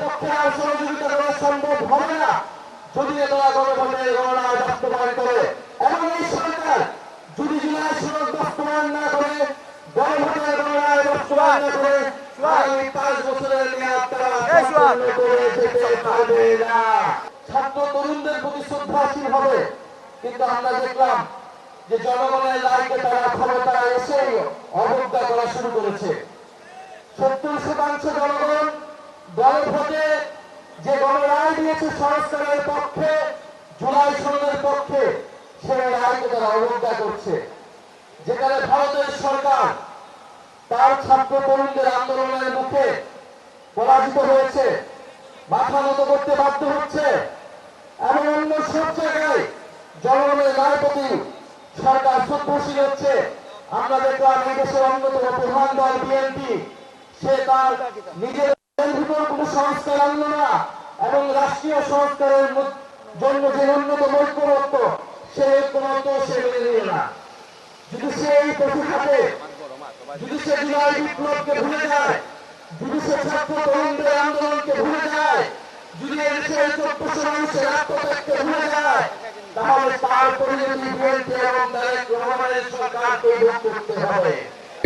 পক্ষে আর সহযোগিতা করা সম্ভব হবে না যদি তারা গণভোটের গণনায় বাস্তবায়ন করে। এবং এই সরকার যদি জুলাই সনদ বাস্তবায়ন না করে, গণভোটের গণনায় বাস্তবায়ন না করে, আগামী 5 বছরের মেয়াদ তারা সম্পূর্ণ করে যেতে পারবে না। ছাত্র তরুণদের প্রতি শ্রদ্ধাশীল হবে, কিন্তু আমরা দেখলাম যে জনগণের রায়কে তারা ক্ষমতায় এসেই অবজ্ঞা করা শুরু করেছে। 70% জনগণ গণভোটে যে গণরায় দিয়েছে সংস্কারের পক্ষে, জুলাই সনদের পক্ষে, সেই রায়কে তারা অবজ্ঞা করছে। যেখানে ভারতের সরকার তার ছাত্র তরুণদের আন্দোলনের মুখে পরাজিত হয়েছে, মাথা নত করতে বাধ্য হচ্ছে, এবং অন্য সব জায়গায় জনগণের রায় প্রতি সরকার শ্রদ্ধাশীল হচ্ছে। আমরা দেখলাম এই দেশের অন্যতম প্রধান দল বিএনপি, সে তার নিজের ভিতর কোন সংস্কার আনলো না, এবং রাষ্ট্রীয় সংস্কারের জন্য যে অন্যতম ঐক্যমত্য, সেই ঐক্যমত্য সে মেনে নিল না। যদি সে এই প্রতিঘাতে, যদি সে জুলাই বিপ্লবকে ভুলে যায়, যদি সে ছাত্র তরুণদের আন্দোলনকে ভুলে যায়, যদি এদেশের 1400 মানুষের আত্মত্যাগকে ভুলে যায়, তাহলে তার পরিণতি বিএনপি এবং তারেক রহমানের সরকারকে ভোগ করতে হবে।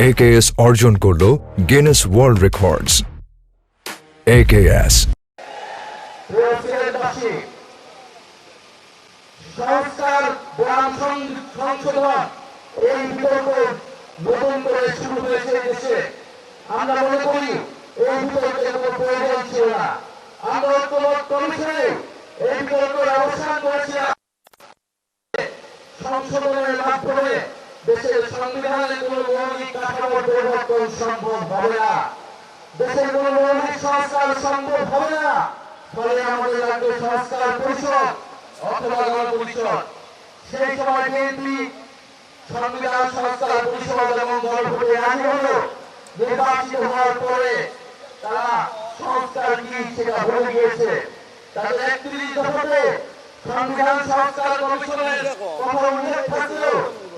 AKS অর্জন করল গিনেস ওয়ার্ল্ড রেকর্ডস। AKS সংস্কার গ্রাম সংশোধন এই বিতর্ক নতুন করে শুরু হয়েছে দেশে। আমরা মনে করি এই বিতর্কের কোনো প্রয়োজন ছিল না। আমরা ঐক্যমত কমিশনে এই বিতর্কের অবসান করেছিলাম। সংশোধনের মাধ্যমে দেশের সংবিধানের কোন মৌলিক কাঠামোর পরিবর্তন সম্ভব হবে না, দেশের কোন মৌলিক সংস্কার সম্ভব হবে না। ফলে আমাদের লাগবে সংস্কার পরিষদ অথবা গণপরিষদ। সেই সময় বিএনপি সংবিধান সংস্কার পরিষদ এবং গণভোটে রাজি হলো। নির্বাচিত হওয়ার পরে তারা সংস্কার কি সেটা ভুলে গিয়েছে। তাদের 31 দফাতে সংবিধান সংস্কার কমিশনের কথা উল্লেখ থাকলেও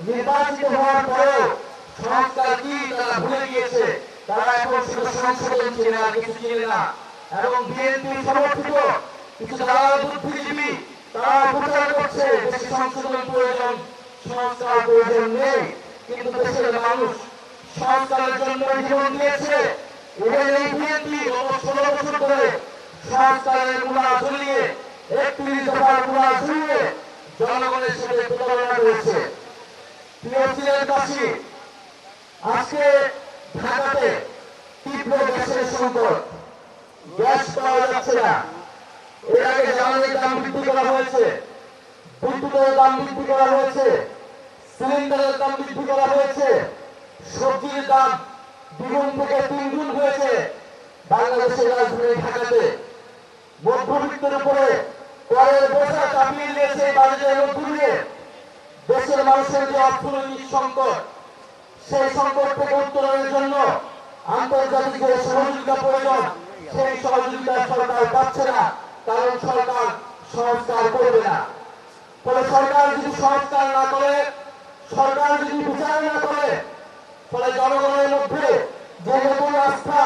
নির্বাচিত হওয়ার পরেও সংস্কার কি তারা ভুলে গিয়েছে। তারা এখন শুধু সংশোধন ছিল না, কিছু ছিল না। এবং বিএনপি সমর্থিত কিছু দালাল বুদ্ধিজীবী তারা প্রচার করছে দেশে সংশোধন প্রয়োজন, সংস্কার প্রয়োজন নেই। কিন্তু দেশের মানুষ সংস্কারের জন্য জীবন দিয়েছে। এই বিএনপি গত 16 বছর ধরে সংস্কারের মূলা ঝুলিয়ে, 31 দফার মূলা ঝুলিয়ে জনগণের সাথে প্রতারণা করেছে। প্রিয় সিলেটবাসী, আজকে ঢাকাতে তীব্র গ্যাসের সংকট, গ্যাস পাওয়া যাচ্ছে না। এর আগে জ্বালানির দাম বৃদ্ধি করা হয়েছে, বিদ্যুতের দাম বৃদ্ধি করা হয়েছে, সিলিন্ডারের দাম বৃদ্ধি করা হয়েছে, সবজির দাম 2 গুণ থেকে 3 গুণ হয়েছে। বাংলাদেশের রাজধানী ঢাকাতে মধ্যবিত্তের উপরে করের বোঝা চাপিয়ে দিয়েছে। বাজেটের মধ্য দিয়ে দেশের মানুষের যে অর্থনৈতিক সংকট, সেই সংকট থেকে উত্তরণের জন্য আন্তর্জাতিক যে সহযোগিতা প্রয়োজন, সেই সহযোগিতা সরকার পাচ্ছে না, কারণ সরকার সংস্কার করবে না। ফলে সরকার যদি সংস্কার না করে, সরকার যদি বিচার না করে, ফলে জনগণের মধ্যে যে নতুন আস্থা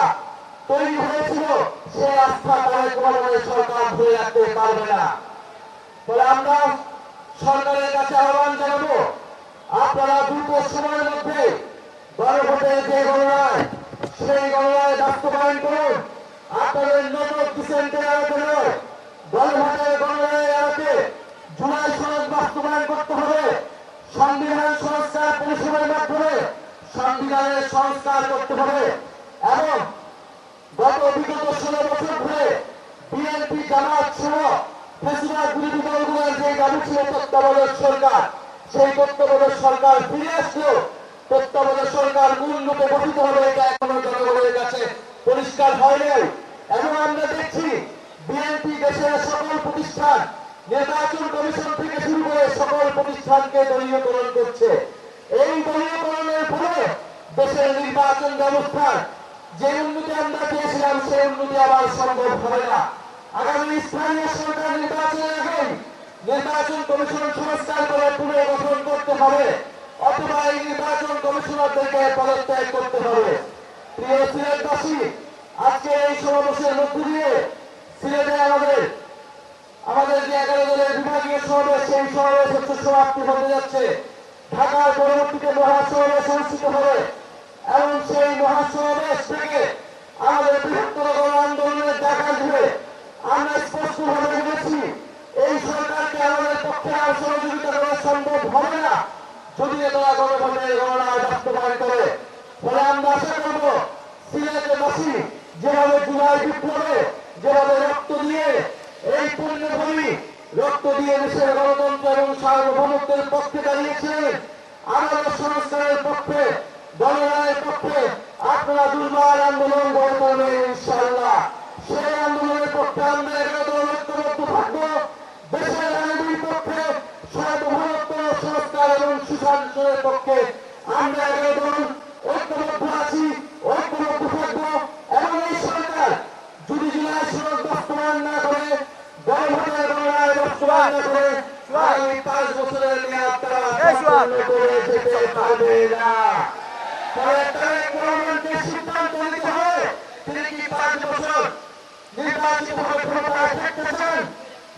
তৈরি হয়েছিল, সেই আস্থা তাদের কোনোভাবে সরকার ধরে রাখতে পারবে না। ফলে আমরা সরকারের কাছে আহ্বান জানাবো, আপনারা দ্রুত সময়ের মধ্যে গণভোটের যে গণনায়, সেই গণনায় বাস্তবায়ন করুন। আপনাদের নজর ডিসেন্টের আলোচনায় গণভোটের গণনায় এড়াতে জুলাই সনদ বাস্তবায়ন করতে হবে। সংবিধান সংস্কার পরিষদের মাধ্যমে সংবিধানের সংস্কার করতে হবে। এবং বিগত 16 বছর ধরে বিএনপি জামাত সহ ফ্যাসিবাদ বিরোধী দলগুলোর যে দাবি ছিল তত্ত্বাবধায়ক সরকার, সেই তত্ত্বাবধায়ক সরকার ফিরে আসলেও তত্ত্বাবধায়ক সরকার কোন রূপে গঠিত হবে এটা এখনো জনগণের কাছে পরিষ্কার হয়নি। এবং আমরা দেখছি বিএনপি দেশের সকল প্রতিষ্ঠান, নির্বাচন কমিশন থেকে শুরু করে সকল প্রতিষ্ঠানকে দলীয়করণ করছে। এই দলীয়করণের ফলে দেশের নির্বাচন ব্যবস্থার যে উন্নতি আমরা চেয়েছিলাম, সেই উন্নতি আবার সম্ভব হবে না। আগামী স্থানীয় সরকার নির্বাচনের আগে নির্বাচন কমিশন সংস্কার করে পুনর্গঠন করতে হবে, অথবা এই নির্বাচন কমিশনারদেরকে পদত্যাগ করতে হবে। প্রিয় সিলেটবাসী, আজকে এই সমাবেশের মধ্য দিয়ে সিলেটে আমাদের যে 11 দলের বিভাগীয় সমাবেশ, সেই সমাবেশ হচ্ছে সমাপ্তি হতে যাচ্ছে। ঢাকার পরবর্তীতে মহাসমাবেশ অনুষ্ঠিত হবে এবং সেই মহাসমাবেশ থেকে আমাদের বৃহত্তর গণ আন্দোলনের দেখা দিবে। আমরা স্পষ্টভাবে বলেছি, এই সরকারকে আমাদের পক্ষে আর সহযোগিতা করা সম্ভব হবে না যদি তারা গণভোটের গণনায় বাস্তবায়ন করে। ফলে আমরা আশা করব সিলেটবাসী যেভাবে জুলাই বিপ্লবে যেভাবে রক্ত দিয়ে এই পুণ্যভূমি রক্ত দিয়ে দেশের গণতন্ত্র এবং সার্বভৌমত্বের পক্ষে দাঁড়িয়েছিলেন, আমাদের সংস্কারের পক্ষে, গণনায়ের পক্ষে আপনারা দুর্বার আন্দোলন গড়ে তুলবেন ইনশাআল্লাহ। সেই আন্দোলনের পক্ষে আমরা 11 দল ঐক্যবদ্ধ থাকবো। দেশের আইনের পক্ষে, সার্বভৌমত্ব, সংস্কার এবং সুশাসনের পক্ষে আমরা 11 দল ঐক্যবদ্ধ আছি, ঐক্যবদ্ধ থাকবো। এবং এই সরকার যদি জুলাই সনদ বাস্তবায়ন না করে, গণভোটের গণনায় বাস্তবায়ন না করে, আগামী 5 বছরের মেয়াদ তারা সম্পূর্ণ করে যেতে পারবে না। ফলে তারেক রহমানকে সিদ্ধান্ত নিতে হবে, তিনি কি 5 বছর নির্বাচিতভাবে ক্ষমতায় থাকতে চান,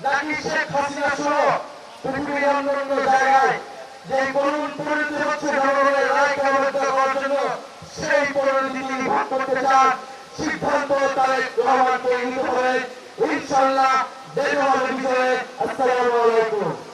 নাকি শেখ হাসিনা সহ পৃথিবীর অন্যান্য জায়গায় যে করুণ পরিণতি হচ্ছে জনগণের রায়কে অবহেলা করার জন্য, সেই পরিণতি তিনি ভোগ করতে চান। সিদ্ধান্ত তারেক রহমানকে নিতে হবে ইনশাআল্লাহ। দেখা হবে বিজয়ে। আসসালামু আলাইকুম।